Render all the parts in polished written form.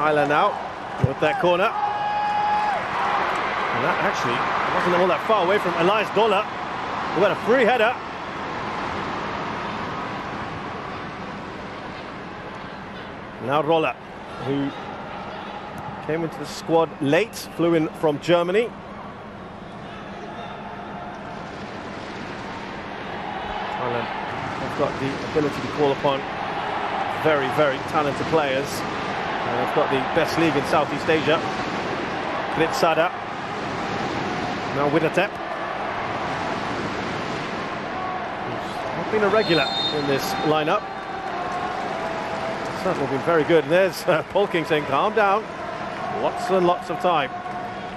Thailand out with that corner. And that actually wasn't all that far away from Elias Dola, who got a free header. Now Roller, who came into the squad late, flew in from Germany. Thailand have got the ability to call upon very, very talented players. They've got the best league in Southeast Asia. Gritsada, now Widatep. He's not been a regular in this lineup. Certainly been very good. And there's Paul King saying, calm down. Lots and lots of time.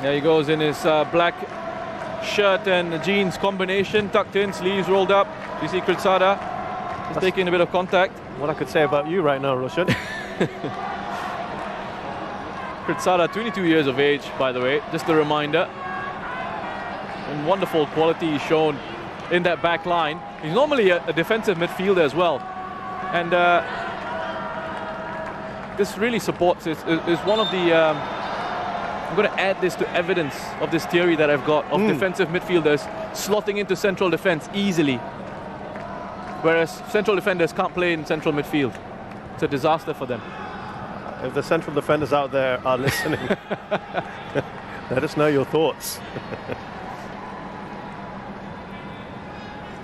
There he goes in his black shirt and jeans combination, tucked in, sleeves rolled up. You see Gritsada is taking a bit of contact. What I could say about you right now, Roshan. Gritsada, 22 years of age, by the way, just a reminder. And wonderful quality shown in that back line. He's normally a defensive midfielder as well. And this really supports it. Is one of the I'm going to add this to evidence of this theory that I've got of defensive midfielders slotting into central defense easily, whereas central defenders can't play in central midfield. It's a disaster for them. If the central defenders out there are listening, let us know your thoughts.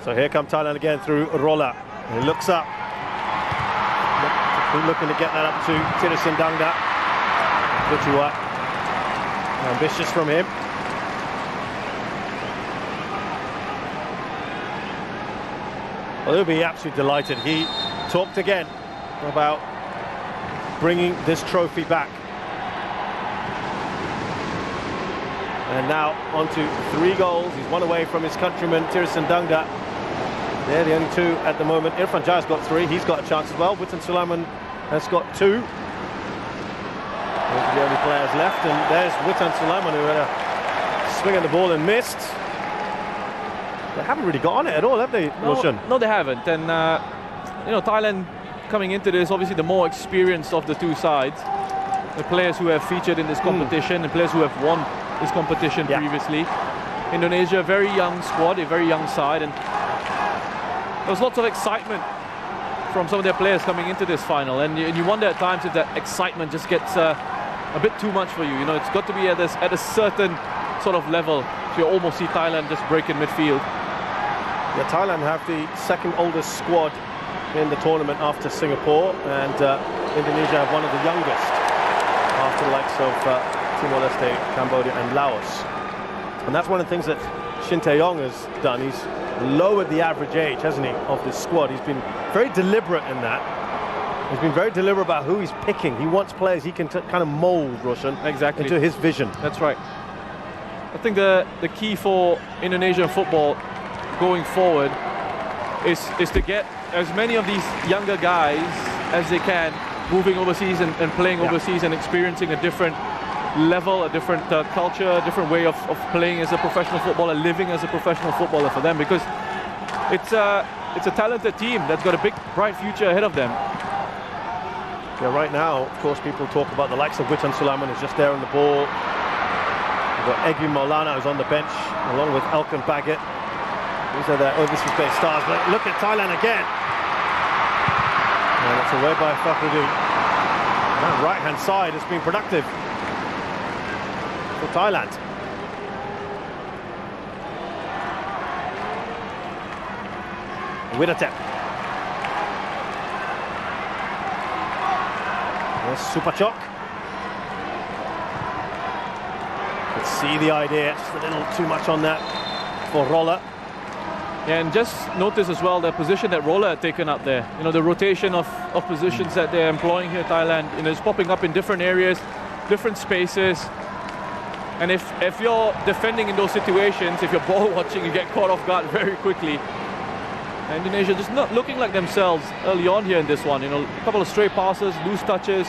So here come Thailand again through Rolla. He looks up. Looking to get that up to Thirisan Dangda. Kutua. Ambitious from him. Well, he'll be absolutely delighted. He talked again about bringing this trophy back. And now on to 3 goals. He's one away from his countryman, Thirisan Dangda. They're the only 2 at the moment. Irfan Jai's got 3. He's got a chance as well. Witan Sulaiman has got 2. Those are the only players left. And there's Witan Sulaiman, who had a swing at the ball and missed. They haven't really got on it at all, have they, Roshan? No, they haven't. And, you know, Thailand coming into this, obviously the more experienced of the 2 sides. The players who have featured in this competition and players who have won this competition previously. Indonesia, a very young squad, a very young side. And there was lots of excitement from some of their players coming into this final, and you wonder at times if that excitement just gets a bit too much for you. You know, it's got to be at a certain sort of level. So you almost see Thailand just break in midfield. Yeah, Thailand have the 2nd oldest squad in the tournament after Singapore, and Indonesia have one of the youngest after the likes of Timor-Leste, Cambodia and Laos. And that's one of the things that Shin Tae-yong has done. He's lowered the average age, hasn't he, of this squad. He's been very deliberate in that. He's been very deliberate about who he's picking. He wants players he can kind of mold, Roshan, into his vision. That's right. I think the key for Indonesian football going forward is to get as many of these younger guys as they can moving overseas and playing overseas and experiencing a different level, a different culture, a different way of playing as a professional footballer, living as a professional footballer for them, because it's a talented team that's got a big, bright future ahead of them. Yeah, right now, of course, people talk about the likes of Witan Sulaiman, who's just there on the ball. We've got Egy Maulana, who's on the bench, along with Elkan Baggett. These are their overseas-based stars. But look at Thailand again. And it's away by Fakhruddin. That right-hand side has been productive for Thailand. Widatep. There's Supachok. Let's see the idea. Just a little too much on that for Roller. Yeah, and just notice as well the position that Roller had taken up there. You know, the rotation of positions that they're employing here, Thailand. You know, it's popping up in different areas, different spaces. And if you're defending in those situations, if you're ball watching, you get caught off guard very quickly. Indonesia just not looking like themselves early on here in this one. You know, a couple of stray passes, loose touches.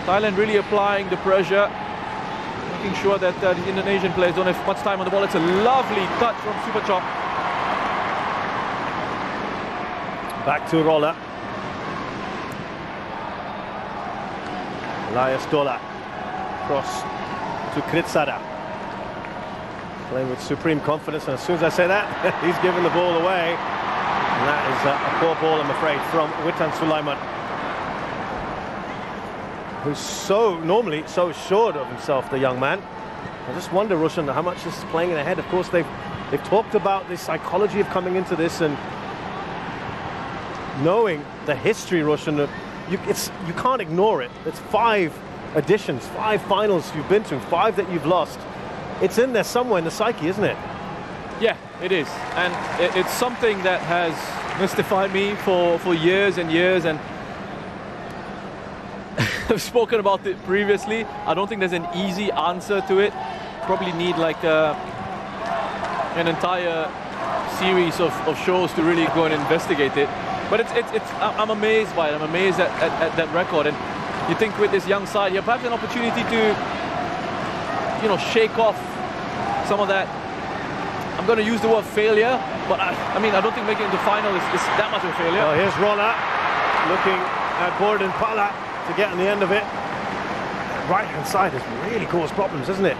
Thailand really applying the pressure, making sure that the Indonesian players don't have much time on the ball. It's a lovely touch from Supachok. Back to Roller. Elias Dola. Cross to Kritsada. Playing with supreme confidence, and as soon as I say that, he's giving the ball away. And that is a poor ball, I'm afraid, from Witan Sulaiman, who's normally so assured of himself, the young man. I just wonder, Roshan, how much this is playing in the head. Of course, they've talked about the psychology of coming into this and knowing the history, Roshan. You can't ignore it. It's 5 editions, 5 finals you've been to, 5 that you've lost. It's in there somewhere in the psyche, isn't it? Yeah, it is, and it's something that has mystified me for years and years, and I've spoken about it previously. I don't think there's an easy answer to it. Probably need like an entire series of shows to really go and investigate it. But I'm amazed by it. I'm amazed at that record, and you think with this young side, you have perhaps an opportunity to, shake off some of that. I'm going to use the word failure, but I mean, I don't think making it to final is that much of a failure. Well, here's Rolla looking at Borden Pala to get on the end of it. Right-hand side has really caused problems, hasn't it?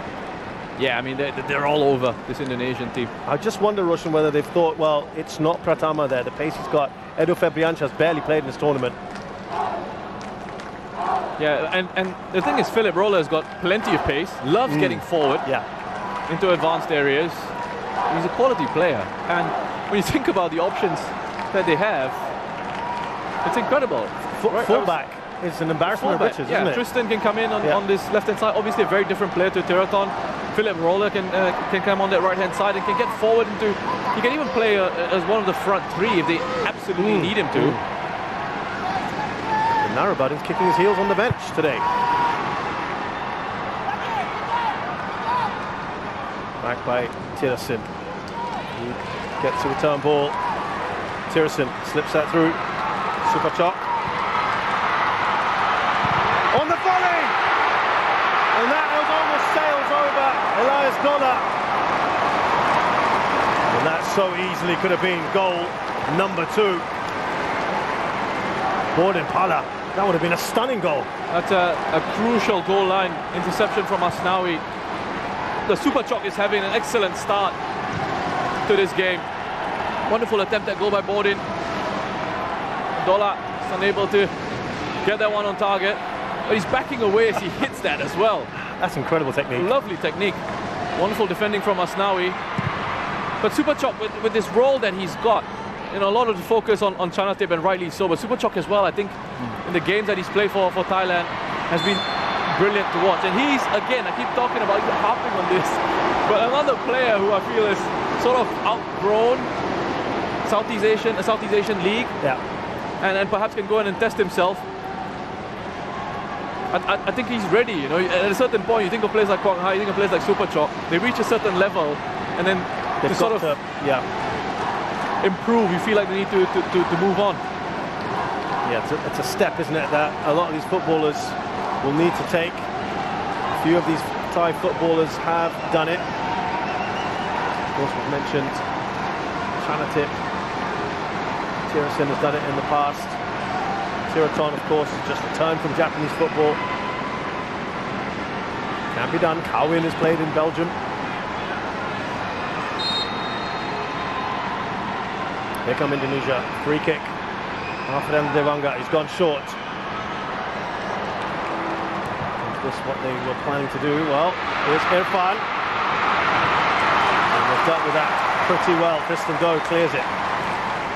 Yeah, I mean, they're all over this Indonesian team. I just wonder, Roshan, whether they've thought, well, it's not Pratama there. The pace he's got. Edo Febriancha has barely played in this tournament. Yeah, and the thing is, Philip Roller has got plenty of pace, loves getting forward into advanced areas. He's a quality player, and when you think about the options that they have, it's incredible. Fullback is an embarrassment of riches, isn't it? Tristan can come in on this left-hand side. Obviously, a very different player to Teraton. Philip Roller can come on that right-hand side and can get forward into. He can even play as one of the front 3 if they absolutely need him to. Narrabudin's kicking his heels on the bench today. Back by Tirasin. He gets a return ball. Tirasin slips that through. Supachok. On the volley! And that almost sails over Elias Dola. And that so easily could have been goal number 2. Borden Pala. That would have been a stunning goal. That's a crucial goal line interception from Asnawi. The Supachok is having an excellent start to this game. Wonderful attempt at goal by Borden. Dola is unable to get that one on target, but he's backing away as he hits that as well. That's incredible technique. Lovely technique. Wonderful defending from Asnawi. But Supachok, with this role that he's got, a lot of the focus on Chanatip, and rightly so, but Supachok as well, I think, in the games that he's played for Thailand, has been brilliant to watch. And he's, again, I keep talking about, he's harping on this, but another player who I feel is sort of outgrown a Southeast Asian league, and perhaps can go in and test himself. I think he's ready, At a certain point, you think of players like Kwang Hai, you think of players like Supachok, they reach a certain level, and then they sort of improve. You feel like they need to move on. Yeah, it's a step, isn't it, that a lot of these footballers will need to take. A few of these Thai footballers have done it. Of course, we've mentioned Chanatip. Tirasin has done it in the past. Tiraton, of course, has just returned from Japanese football. Can be done. Kawin has played in Belgium. Here come Indonesia. Free kick. Alfredo Dewanga. He's gone short. Is this what they were planning to do? Well, here's Irfan. And they've dealt with that pretty well. Tristan Doe clears it.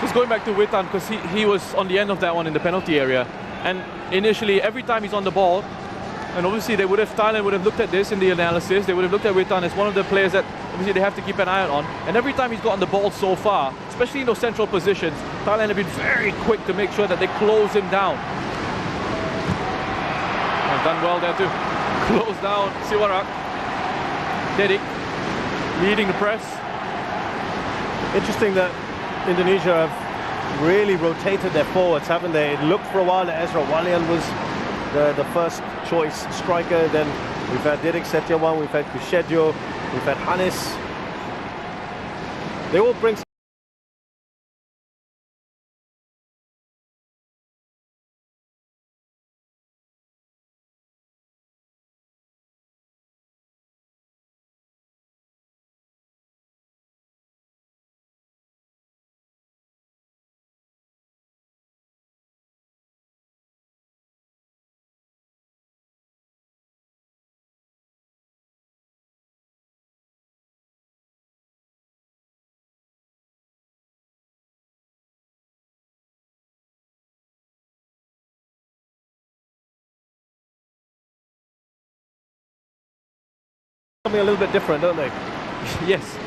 Just going back to Witan, because he was on the end of that one in the penalty area. And initially, every time he's on the ball, and obviously Thailand would have looked at this in the analysis, they would have looked at Witan as one of the players that obviously they have to keep an eye on. And every time he's gotten the ball so far, especially in those central positions, Thailand have been very quick to make sure that they close him down. And done well there to close down Siwarak. Dedik leading the press. Interesting that Indonesia have really rotated their forwards, haven't they? It looked for a while that Ezra Walian was the first choice striker. Then we've had Didik Setiawan, we've had Kushedjo, we've had Hanis. They all bring something a little bit different, don't they? Yes.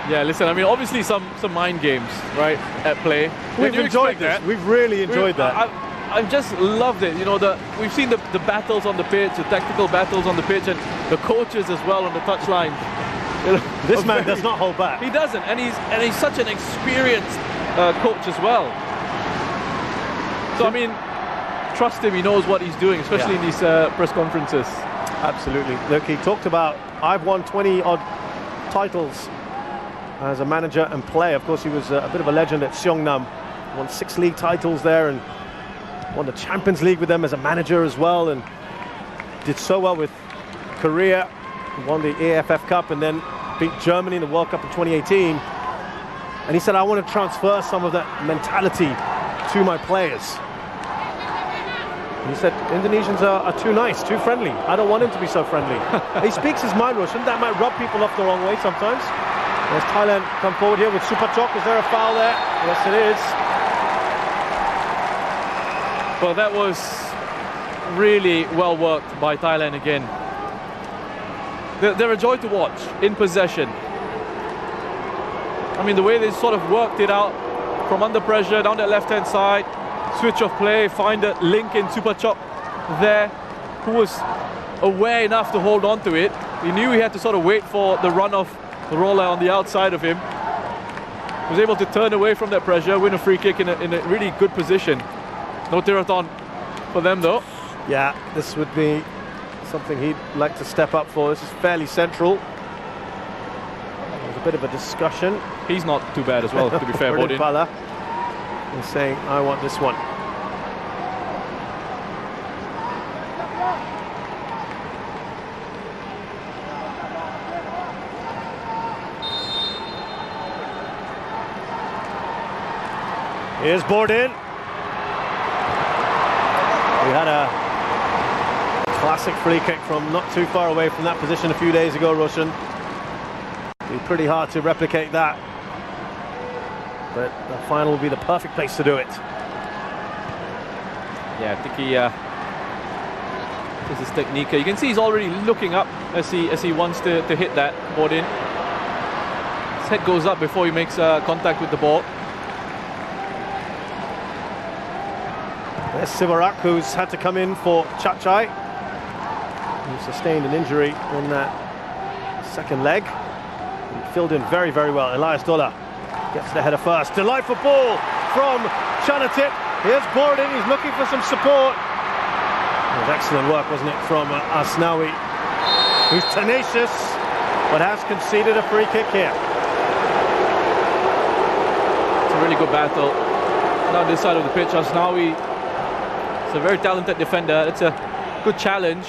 Yeah, listen, I mean, obviously some mind games, right, at play. We've enjoyed this. That. We've really enjoyed that. I've just loved it. You know, we've seen the battles on the pitch, the tactical battles on the pitch, and the coaches as well on the touchline. You know, this man does not hold back. He doesn't, and he's such an experienced coach as well. So I mean, trust him. He knows what he's doing, especially in these press conferences. Absolutely. Look, he talked about, I've won 20 odd titles as a manager and player. Of course, he was a bit of a legend at Seongnam. Won 6 league titles there and won the Champions League with them as a manager as well, and did so well with Korea. Won the AFF Cup and then beat Germany in the World Cup in 2018. And he said, I want to transfer some of that mentality to my players. And he said, Indonesians are too nice, too friendly. I don't want him to be so friendly. He speaks his mind, Roshan. That might rub people off the wrong way sometimes. There's Thailand come forward here with Supachok. Is there a foul there? Yes, it is. Well, that was really well worked by Thailand again. They're a joy to watch in possession. I mean, the way they sort of worked it out from under pressure down that left-hand side, switch of play, find a link in Supachok there, who was aware enough to hold on to it. He knew he had to sort of wait for the run of the roller on the outside of him. Was able to turn away from that pressure, win a free kick in a really good position. No Tirathon for them though. Yeah, this would be something he'd like to step up for. This is fairly central. There's a bit of a discussion. He's not too bad as well, to be fair. Bodin Pala is saying, I want this one. Here's Bodin. We had a classic free kick from not too far away from that position a few days ago, Roshan. It'd be pretty hard to replicate that. But the final will be the perfect place to do it. Yeah, I think he this is technique. You can see he's already looking up as he wants to hit that Bodin. His head goes up before he makes contact with the ball. There's Sivarak, who's had to come in for Chachai, who sustained an injury in that second leg. He filled in very, very well. Elias Dola gets the header first. Delightful ball from Chanatit. Here's Borden, he's looking for some support. It was excellent work, wasn't it, from Asnawi, who's tenacious, but has conceded a free kick here. It's a really good battle. Down this side of the pitch, Asnawi, he's a very talented defender. It's a good challenge.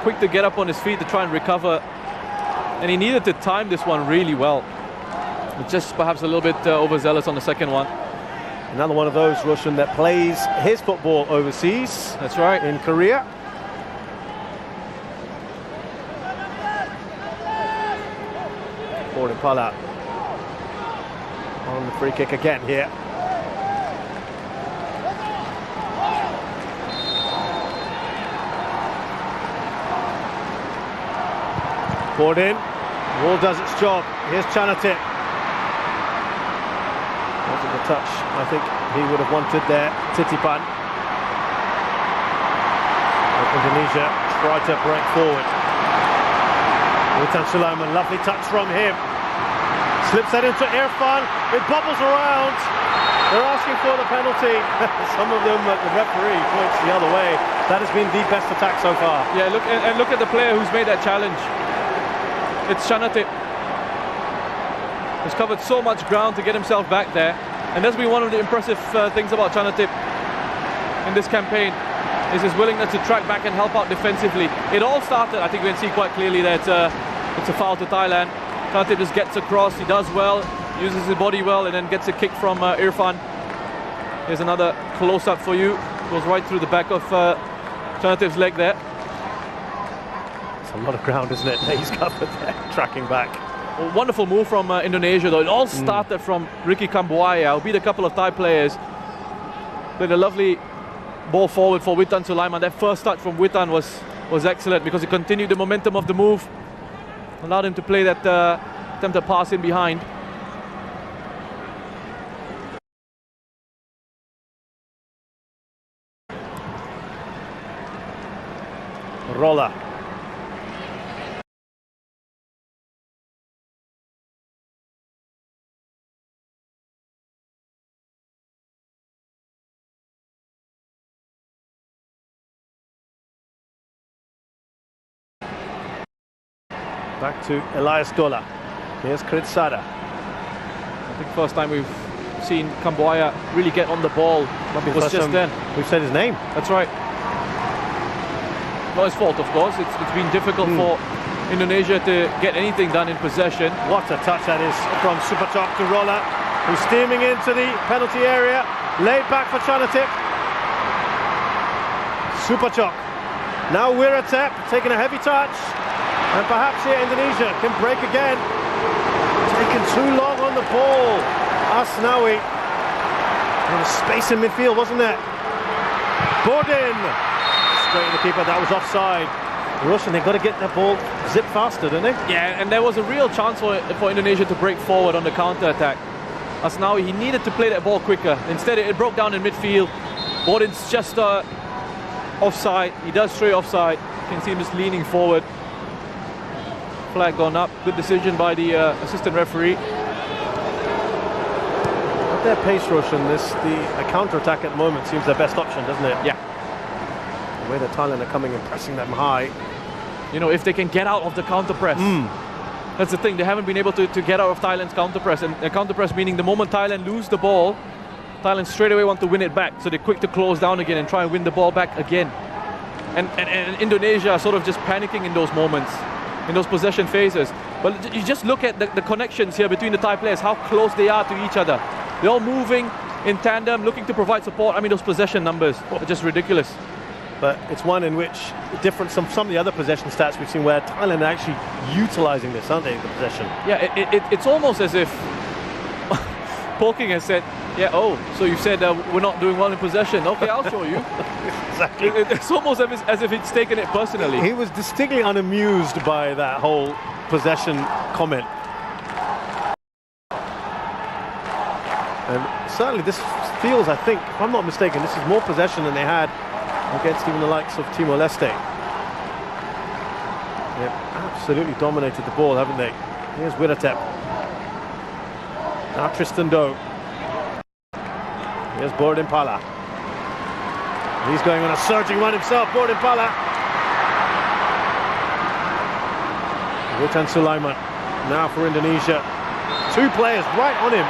Quick to get up on his feet to try and recover. And he needed to time this one really well. Just perhaps a little bit overzealous on the second one. Another one of those, Roshan, that plays his football overseas. That's right. In Korea. Bodin Pala on the free kick again here. Bodin, ball does its job. Here's Chanatit. Wasn't the touch I think he would have wanted there. Titipan. Indonesia try to break forward. Witan Sulaiman, lovely touch from him. Slips that into Irfan. It bubbles around. They're asking for the penalty. Some of them, the referee points the other way. That has been the best attack so far. Yeah, look at the player who's made that challenge. It's Chanatip. He's covered so much ground to get himself back there. And that's been one of the impressive things about Chanatip in this campaign, is his willingness to track back and help out defensively. It all started, I think we can see quite clearly that it's a foul to Thailand. Chanatip just gets across, he does well, uses his body well, and then gets a kick from Irfan. Here's another close-up for you. Goes right through the back of Chanatip's leg there. It's a lot of ground, isn't it? He's covered there, tracking back. A wonderful move from Indonesia, though. It all started from Ricky Kambuaya, who beat a couple of Thai players. Played a lovely ball forward for Witan Sulaiman. That first touch from Witan was excellent because it continued the momentum of the move. Allowed him to play that attempted pass in behind. Roller. Back to Elias Dola. Here's Kritsada. I think first time we've seen Kambuaya really get on the ball was just then. We've said his name. That's right. Not his fault, of course. It's been difficult for Indonesia to get anything done in possession. What a touch that is from Supachok to Roller, who's steaming into the penalty area. Laid back for Chanatip. Supachok. Now Wiratep taking a heavy touch. And perhaps here Indonesia can break again. Taking too long on the ball. Asnawi. There was space in midfield, wasn't there? Bordin. Straight to the keeper, that was offside. Russian, they've got to get that ball zip faster, don't they? Yeah, and there was a real chance for Indonesia to break forward on the counter-attack. Asnawi, he needed to play that ball quicker. Instead, it broke down in midfield. Bordin's just offside. He does straight offside. You can see him just leaning forward. Flag gone up. Good decision by the assistant referee. At their pace, Roshan, a counter-attack at the moment seems their best option, doesn't it? Yeah. The way that Thailand are coming and pressing them high. You know, if they can get out of the counter-press. That's the thing, they haven't been able to get out of Thailand's counter-press. And counter-press meaning the moment Thailand lose the ball, Thailand straight away want to win it back. So they're quick to close down again and try and win the ball back again. And Indonesia are sort of just panicking in those moments, in those possession phases. But you just look at the connections here between the Thai players, how close they are to each other. They're all moving in tandem, looking to provide support. I mean, those possession numbers are just ridiculous. But it's one in which, different from some of the other possession stats we've seen, where Thailand are actually utilising this, aren't they, the possession? Yeah, it's almost as if Polking has said, yeah, oh, so you said we're not doing well in possession. Okay, I'll show you. Exactly. It's almost as if he's taken it personally. He was distinctly unamused by that whole possession comment. And certainly this feels, I think, if I'm not mistaken, this is more possession than they had against even the likes of Timor-Leste. They've absolutely dominated the ball, haven't they? Here's Wiratep. Now Tristan Doe. Here's Bordin Pala. He's going on a surging run himself, Bordin Pala. Witan Sulaiman. Now for Indonesia. Two players right on him.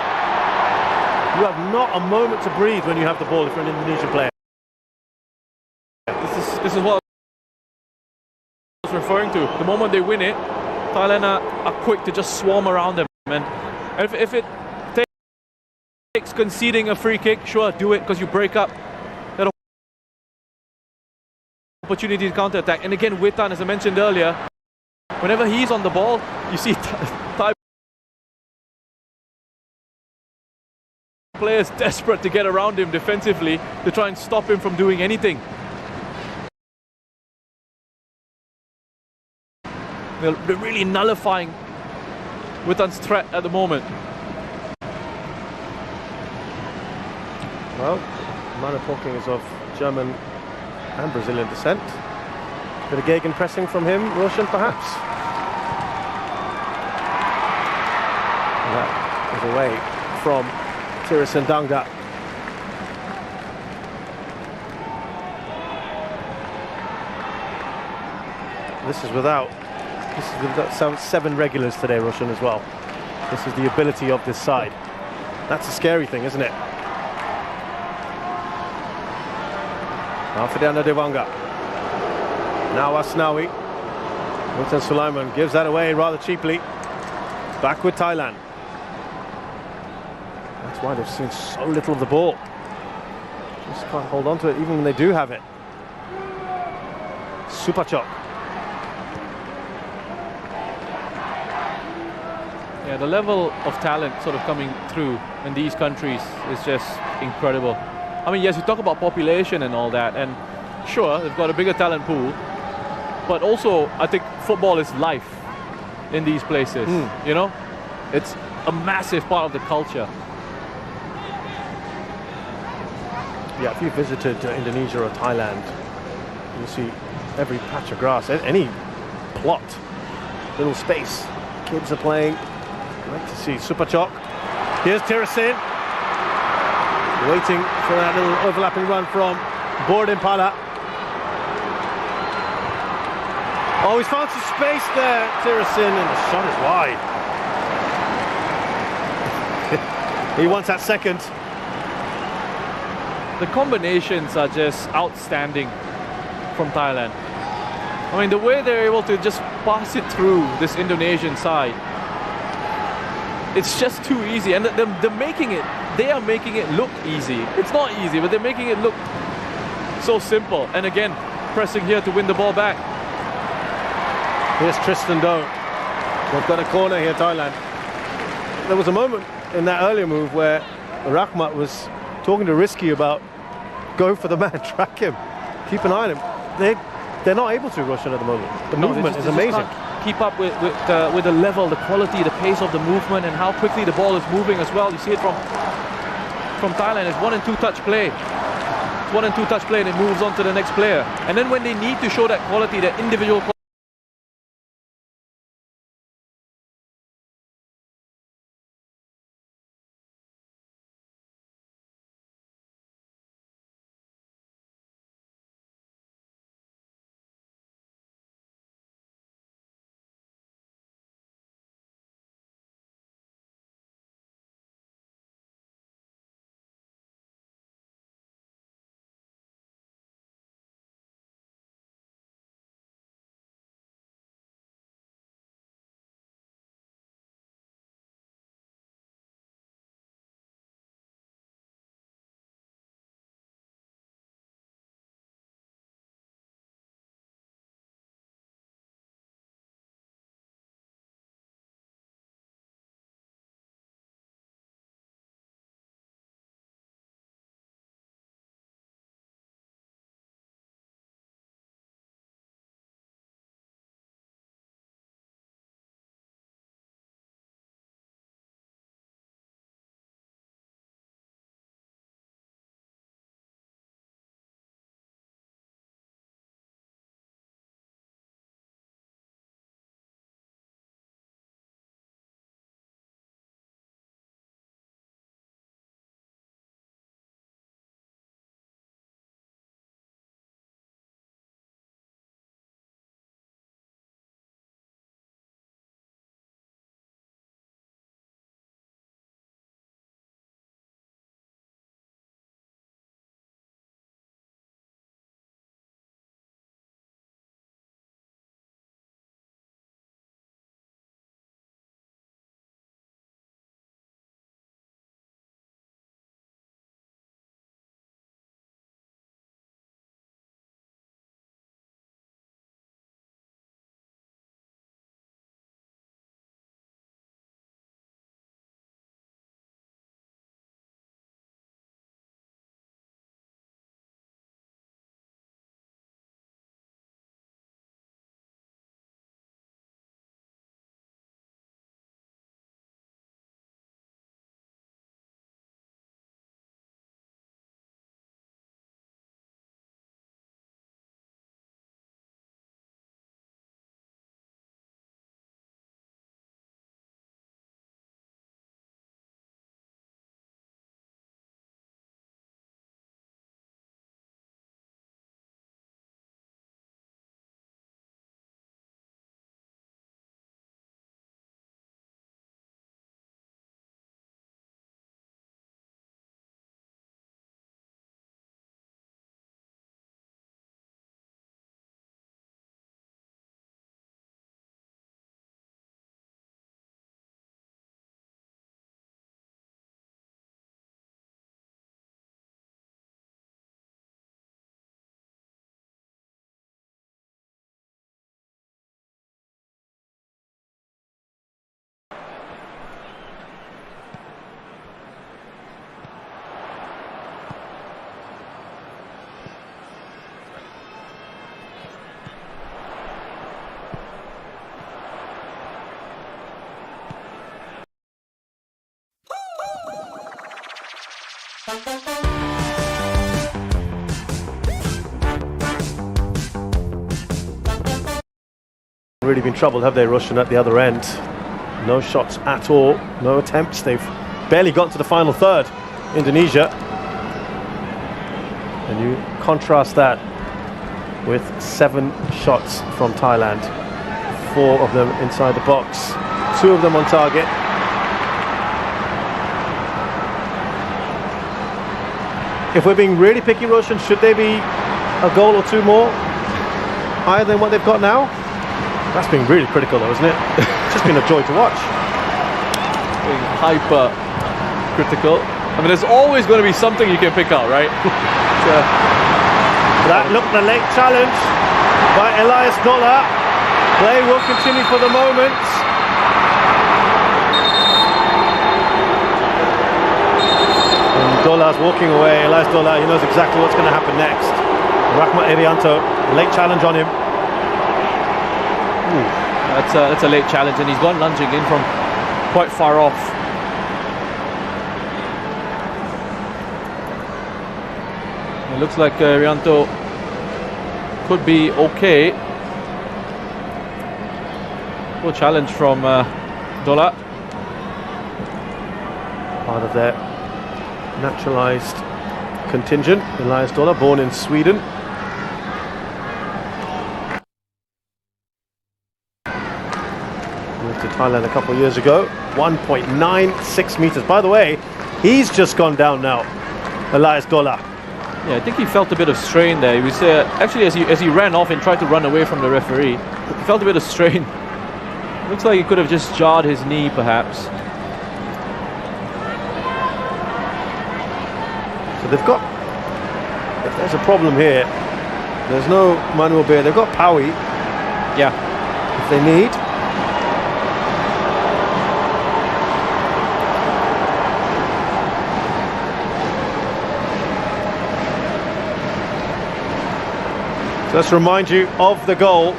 You have not a moment to breathe when you have the ball if you're an Indonesian player. This is what I was referring to. The moment they win it, Thailand are quick to just swarm around them. And if it takes conceding a free kick, sure, do it, because you break up that opportunity to counter-attack. And again, Witan, as I mentioned earlier, whenever he's on the ball, you see Thai players desperate to get around him defensively to try and stop him from doing anything. They're really nullifying Witan's threat at the moment. Well, Mana Talking is of German and Brazilian descent. Bit of Gegen pressing from him, Roshan perhaps. That is away from Tirisandanga. This is without seven regulars today, Roshan, as well. This is the ability of this side. That's a scary thing, isn't it? Alfredo Devanga. Now Asnawi. Milton Sulaiman gives that away rather cheaply. Back with Thailand. That's why they've seen so little of the ball. Just can't hold on to it even when they do have it. Supachok. Yeah, the level of talent sort of coming through in these countries is just incredible. I mean, yes, you talk about population and all that, and sure, they've got a bigger talent pool, but also I think football is life in these places. You know, it's a massive part of the culture. Yeah, if you visited Indonesia or Thailand, you see every patch of grass, any plot, little space, kids are playing. Great to see. Supachok. Here's Tirasin. Waiting for that little overlapping run from Bordimpala. Oh, he's found some space there, Tirasin, and the shot is wide. He wants that second. The combinations are just outstanding from Thailand. I mean, the way they're able to just pass it through this Indonesian side, it's just too easy. And they are making it look easy. It's not easy, but they're making it look so simple. And again, pressing here to win the ball back. Here's Tristan Doe. They've got a corner here, Thailand. There was a moment in that earlier move where Rahmat was talking to Risky about go for the man, track him, keep an eye on him. They're not able to, Roshan, at the moment. The movement is amazing. Keep up with the level, the quality, the pace of the movement, and how quickly the ball is moving as well. You see it from Thailand. It's 1 and 2 touch play. It's 1 and 2 touch play, and it moves on to the next player. And then when they need to show that quality, that individual quality, Really been troubled, have they, Russian at the other end? No shots at all, no attempts. They've barely got to the final third, Indonesia. And you contrast that with 7 shots from Thailand, 4 of them inside the box, 2 of them on target. If we're being really picky, Roshan, should they be a goal or 2 more higher than what they've got now? That's been really critical though, isn't it? It's just been a joy to watch. Being hyper critical. I mean, there's always going to be something you can pick out, right? That looked the late challenge by Elias Dola. Play will continue for the moment. And Dola's walking away. Elias Dola, he knows exactly what's going to happen next. Rahmat Irianto, late challenge on him. That's a late challenge, and he's gone lunging in from quite far off. It looks like Irianto could be okay. Good challenge from Dola. Part of their naturalised contingent. Elias Dola, born in Sweden. Moved to Thailand a couple of years ago. 1.96 meters. By the way, he's just gone down now, Elias Dola. Yeah, I think he felt a bit of strain there. He was actually, as he ran off and tried to run away from the referee, he felt a bit of strain. Looks like he could have just jarred his knee, perhaps. So they've got, if there's a problem here, there's no Manuel Beer. They've got Powie. Yeah. If they need. So let's remind you of the goal.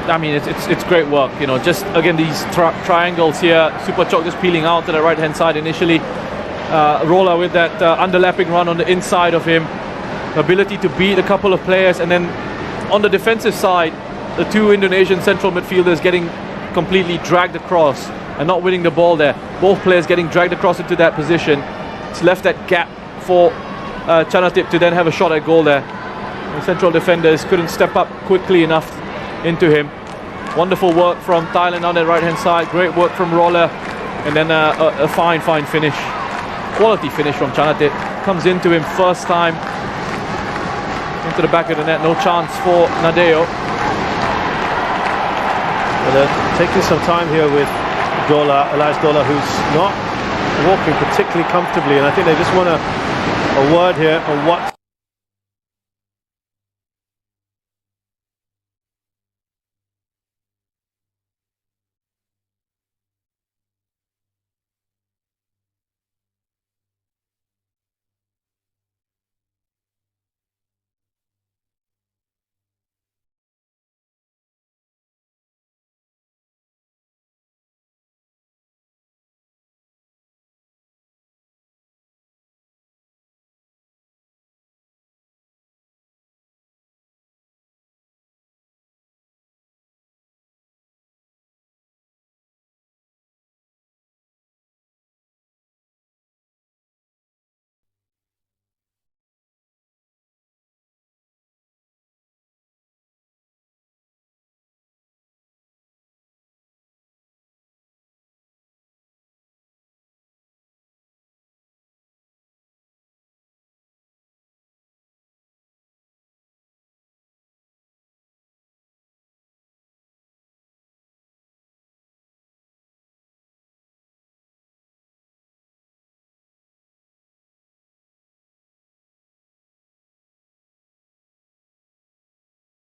I mean, it's great work, you know. Just again, these triangles here. Superchok just peeling out to the right-hand side initially. Roller with that underlapping run on the inside of him. The ability to beat a couple of players, and then on the defensive side, the 2 Indonesian central midfielders getting completely dragged across and not winning the ball there. Both players getting dragged across into that position. It's left that gap for Chanatip to then have a shot at goal there. The central defenders couldn't step up quickly enough into him. Wonderful work from Thailand on the right-hand side. Great work from Roller, and then a fine finish. Quality finish from Chanatip. Comes into him first time into the back of the net. No chance for Nadeo. Well, they're taking some time here with Dola, Elias Dola, who's not walking particularly comfortably, and I think they just want a word here on what.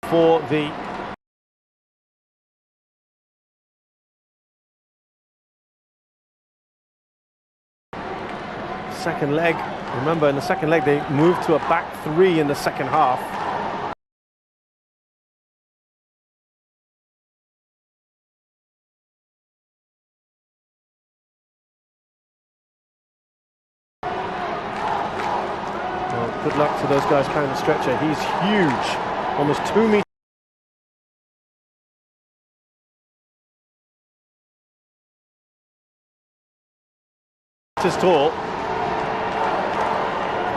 For the second leg. Remember, in the second leg they moved to a back 3 in the second half. Good luck to those guys carrying the stretcher. He's huge, almost 2 meters tall.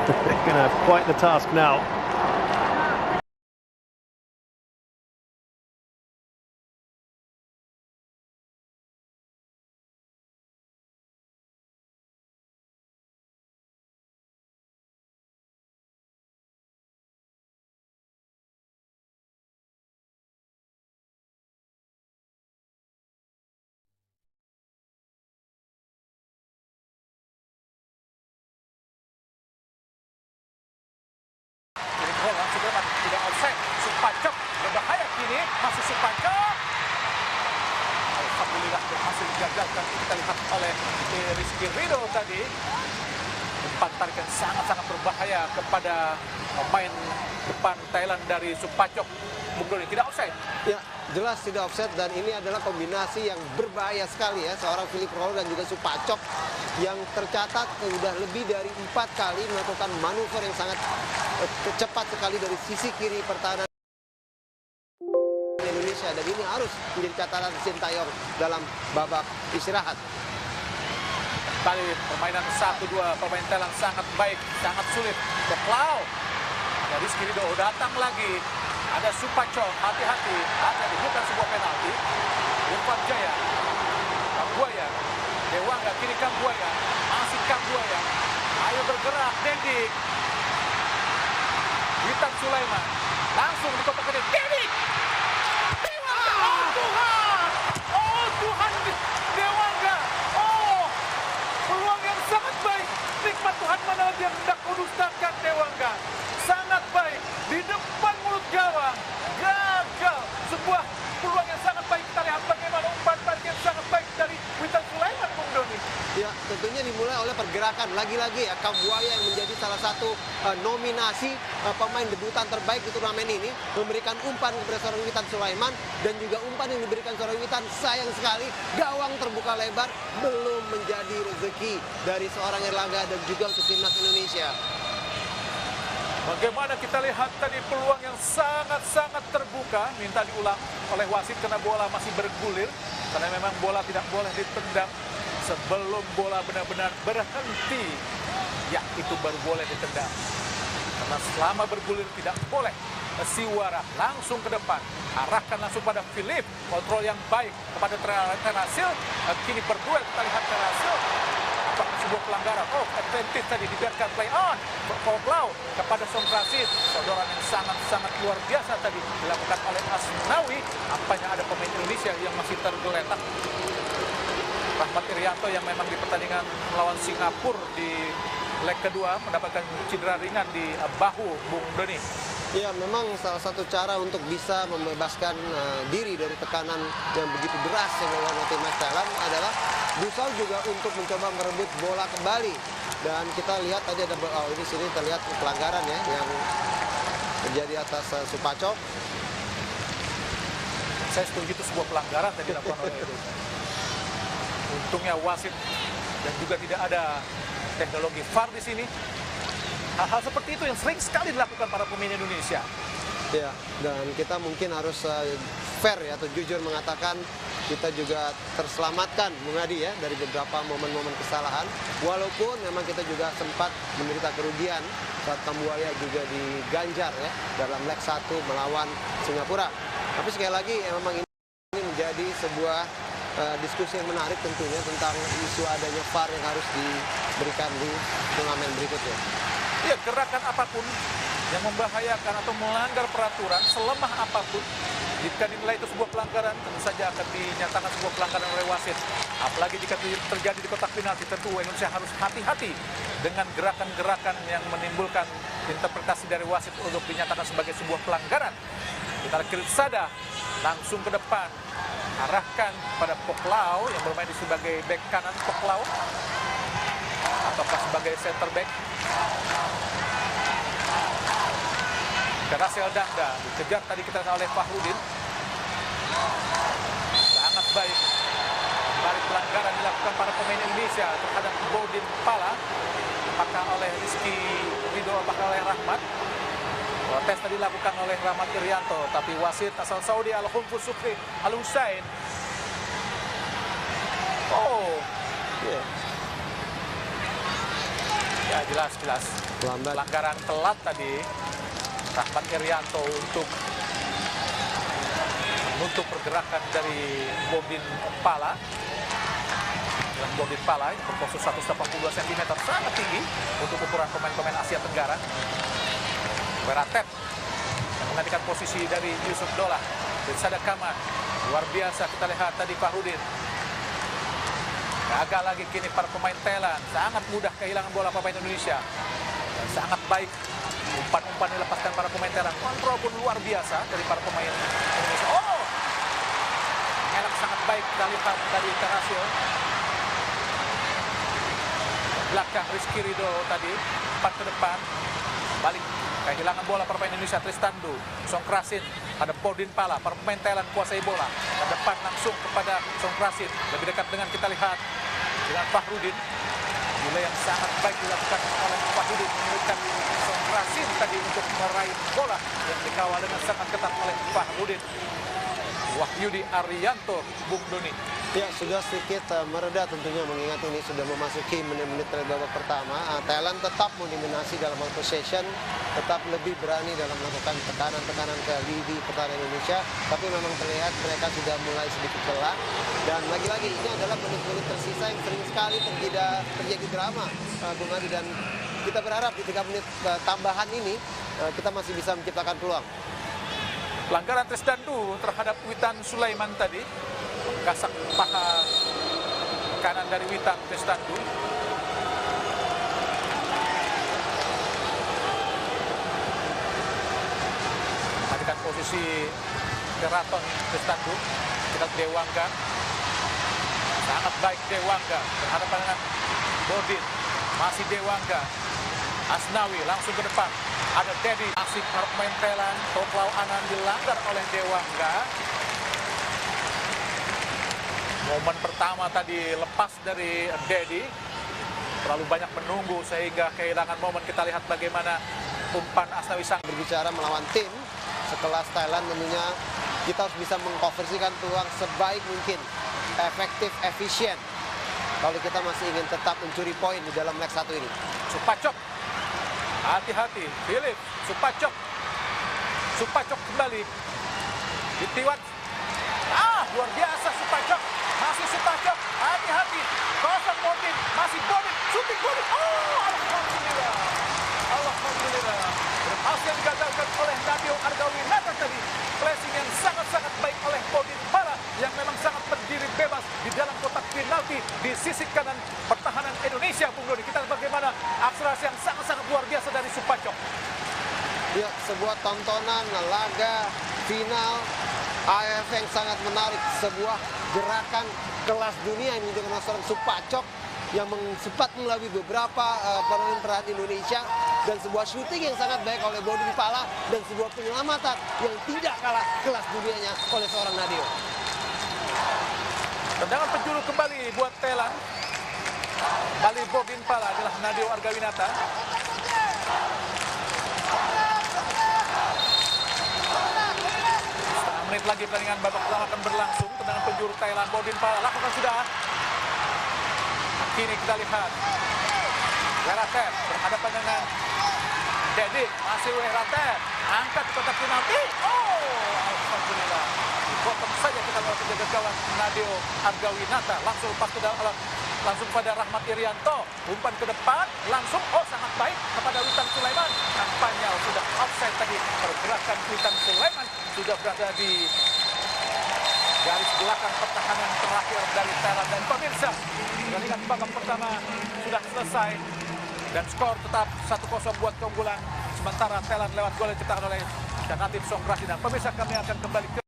They're going to have quite the task now. Langsung dapat, tidak offside. Supacok berbahaya kini, masih Supacok. Alhamdulillah berhasil digagalkan. Kita lihat oleh Rizky Ridho tadi. Umpan tarikan sangat-sangat berbahaya kepada pemain depan Thailand dari Supacok. Bung Doni, tidak offside. Ya, jelas tidak offside, dan ini adalah kombinasi yang berbahaya sekali ya. Seorang Philip Roll dan juga Supacok yang tercatat sudah lebih dari 4 kali melakukan manuver yang sangat cepat sekali dari sisi kiri pertahanan Indonesia, dan ini harus menjadi catatan Sintayong dalam babak istirahat. Kali permainan 1-2 pemain Thailand sangat baik, sangat sulit. Keplau. Ada Rizky Ridho datang lagi. Ada Supacok, hati-hati. Hati-hati, bukan sebuah penalti. Irfan Jaya. Kambuaya. Dewangga, kiri Kambuaya. Masih Kambuaya. Ayo bergerak, Dedik. Witan Sulaiman. Langsung di kotak kedai. Dedik! Dewangga! Oh Tuhan! Oh Tuhan! Dewangga! Oh! Peluang yang sangat baik. Nikmat Tuhan mana yang hendak menustakan Dewangga. Sangat baik. Di depan mulut gawang. Gagal. Sebuah peluang yang sangat baik. Kita lihat bagaimana umpan balik yang sangat baik dari Witan Sulaiman, Bung Doni. Ya, tentunya dimulai oleh pergerakan. Lagi-lagi ya, Kambuaya yang menjadi salah satu nominasi pemain debutan terbaik di turnamen ini, memberikan umpan kepada seorang Witan Sulaiman, dan juga umpan yang diberikan seorang Witan, sayang sekali gawang terbuka lebar, belum menjadi rezeki dari seorang Erlangga dan juga untuk timnas Indonesia. Bagaimana kita lihat tadi peluang yang sangat-sangat terbuka, minta diulang oleh wasit karena bola masih bergulir, karena memang bola tidak boleh ditendang sebelum bola benar-benar berhenti, ya itu baru boleh ditendang. Karena selama bergulir tidak boleh. Siwara langsung ke depan, arahkan langsung pada Philip, kontrol yang baik kepada Terasil, kini berduel, kita lihat Terasil. Apakah sebuah pelanggaran? Oh, advantage tadi dibiarkan play on. Koblau kepada Somprasit. Sodoran yang sangat-sangat luar biasa tadi dilakukan oleh Asnawi. Apanya ada pemain Indonesia yang masih tergeletak. Rahmat Irianto yang memang di pertandingan melawan Singapura di leg kedua mendapatkan cedera ringan di bahu, Bung Doni. Ya, memang salah satu cara untuk bisa membebaskan diri dari tekanan yang begitu deras yang dilakukan timnas Thailand adalah Busal juga untuk mencoba merebut bola kembali. Dan kita lihat tadi ada ini sini terlihat pelanggaran ya yang terjadi atas Supacok. Saya setuju itu sebuah pelanggaran tadi dilakukan oleh itu. Untungnya wasit dan juga tidak ada teknologi VAR di sini. Hal-hal seperti itu yang sering sekali dilakukan para pemain Indonesia. Ya, dan kita mungkin harus fair ya, atau jujur mengatakan kita juga terselamatkan, Bung Adi ya, dari beberapa momen-momen kesalahan. Walaupun memang kita juga sempat menderita kerugian saat Kambuaya juga diganjar ya dalam leg 1 melawan Singapura. Tapi sekali lagi memang ini menjadi sebuah diskusi yang menarik tentunya tentang isu adanya VAR yang harus diberikan di turnamen berikutnya. Ya, gerakan apapun yang membahayakan atau melanggar peraturan, selemah apapun, jika dinilai itu sebuah pelanggaran, tentu saja akan dinyatakan sebuah pelanggaran oleh wasit. Apalagi jika terjadi di kotak penalti, tentu Indonesia harus hati-hati dengan gerakan-gerakan yang menimbulkan interpretasi dari wasit untuk dinyatakan sebagai sebuah pelanggaran. Kita kiri sada, langsung ke depan, arahkan pada Poklau yang bermain sebagai bek kanan Poklau, ataukah sebagai center back. Karasel Dangda dikejar tadi kita oleh Fahrudin. Sangat baik. Kembali pelanggaran dilakukan para pemain Indonesia terhadap Bodin Pala. apakah oleh Rizky Ridho, apakah oleh Rahmat. Protes tadi dilakukan oleh Rahmat Irianto, tapi wasit asal Saudi Suzuki Al-Husain. Oh, Iya. ya jelas Lambat. pelanggaran telat tadi Rahmat Irianto untuk pergerakan dari Bodin Pala. Dalam Bodin Pala yang berposisi 182 cm, sangat tinggi untuk ukuran pemain-pemain Asia Tenggara. Beratep yang menggantikan posisi dari Yusuf Dola. Bersada Kaman, luar biasa kita lihat tadi Fahrudin. Gagal lagi kini para pemain Thailand, sangat mudah kehilangan bola pemain Indonesia. Dan sangat baik umpan-umpan dilepaskan para pemain Thailand. Kontrol pun luar biasa dari para pemain Indonesia. Oh, mengelak sangat baik kita lihat dari Terasio. Belakang Rizky Ridho tadi, umpan ke depan, balik. Kehilangan bola para pemain Indonesia. Tristandu, Songkrasin, ada Bodin Pala, para pemain Thailand kuasai bola. Ke depan langsung kepada Songkrasin, lebih dekat dengan kita lihat dengan Fahrudin. Delay yang sangat baik dilakukan oleh Fahrudin, menyulitkan Songkrasin tadi untuk meraih bola yang dikawal dengan sangat ketat oleh Fahrudin. Wahyudi Arianto, Bung Doni. Ya, sudah sedikit mereda tentunya mengingat ini sudah memasuki menit-menit babak pertama. Thailand tetap mendominasi dalam possession, tetap lebih berani dalam melakukan tekanan-tekanan ke lini pertahanan Indonesia. Tapi memang terlihat mereka sudah mulai sedikit lelah. Dan lagi-lagi ini adalah menit-menit tersisa yang sering sekali terjadi drama, Bung Adi. Dan kita berharap di 3 menit tambahan ini kita masih bisa menciptakan peluang. Pelanggaran Tristandu terhadap Witan Sulaiman tadi. Gasak paha kanan dari Witan Tristandu. Matikan posisi Keraton Tristandu. Kita Dewangga. Sangat baik Dewangga. Berhadapan dengan Bodin. Masih Dewangga. Asnawi langsung ke depan. Ada Dedi. Masih pemain Thailand. Toklau Anan dilanggar oleh Dewangga. Momen pertama tadi lepas dari Dedi. Terlalu banyak menunggu sehingga kehilangan momen. Kita lihat bagaimana umpan Asnawi sang. Berbicara melawan tim sekelas Thailand, tentunya kita harus bisa mengkonversikan peluang sebaik mungkin. Efektif, efisien. Kalau kita masih ingin tetap mencuri poin di dalam leg 1 ini. Supacok. Hati-hati. Philip. Supacok. Supacok kembali. Ditiwat. Luar biasa Supacok. Masih Supacok. Hati-hati. Kosong Bodin. Masih Bodin. Shooting Bodin. Alhamdulillah. Alhamdulillah. Berhasil digagalkan oleh Nadio Argawinata tadi. Placing yang sangat-sangat baik oleh Bodin Pala yang memang sangat berdiri bebas di dalam kotak penalti di sisi kanan pertahanan Indonesia, Bung Doni. Kita lihat bagaimana akselerasi yang sangat-sangat luar biasa dari Supacok. Ya, sebuah tontonan laga final AFF yang sangat menarik. Sebuah gerakan kelas dunia yang menunjukkan seorang Supacok yang sempat melalui beberapa pemain Indonesia, dan sebuah shooting yang sangat baik oleh Bodin Pala, dan sebuah penyelamatan yang tidak kalah kelas dunianya oleh seorang Nadio. Tendangan penjuru kembali buat Thailand. Kembali Bodin Pala adalah Nadio Argawinata. Setengah menit lagi pertandingan babak pertama akan berlangsung. Tendangan penjuru Thailand, Bodin Pala lakukan sudah. Kini kita lihat Weratep berhadapan dengan Dedi. Masih Weratep angkat ke kotak penalti. Alhamdulillah. Dipotong saja kita melakukan penjaga gawang Nadio Argawinata. Langsung lepas ke dalam, langsung pada Rahmat Irianto. Umpan ke depan langsung sangat baik kepada Witan Sulaiman. Nampaknya sudah offside tadi. Pergerakan Witan Sulaiman sudah berada di garis belakang pertahanan terakhir dari Thailand. Dan pemirsa, pertandingan babak pertama sudah selesai dan skor tetap 1-0 buat keunggulan sementara Thailand lewat gol yang diciptakan oleh Thanatit Songkrasin. Dan pemirsa, kami akan kembali ke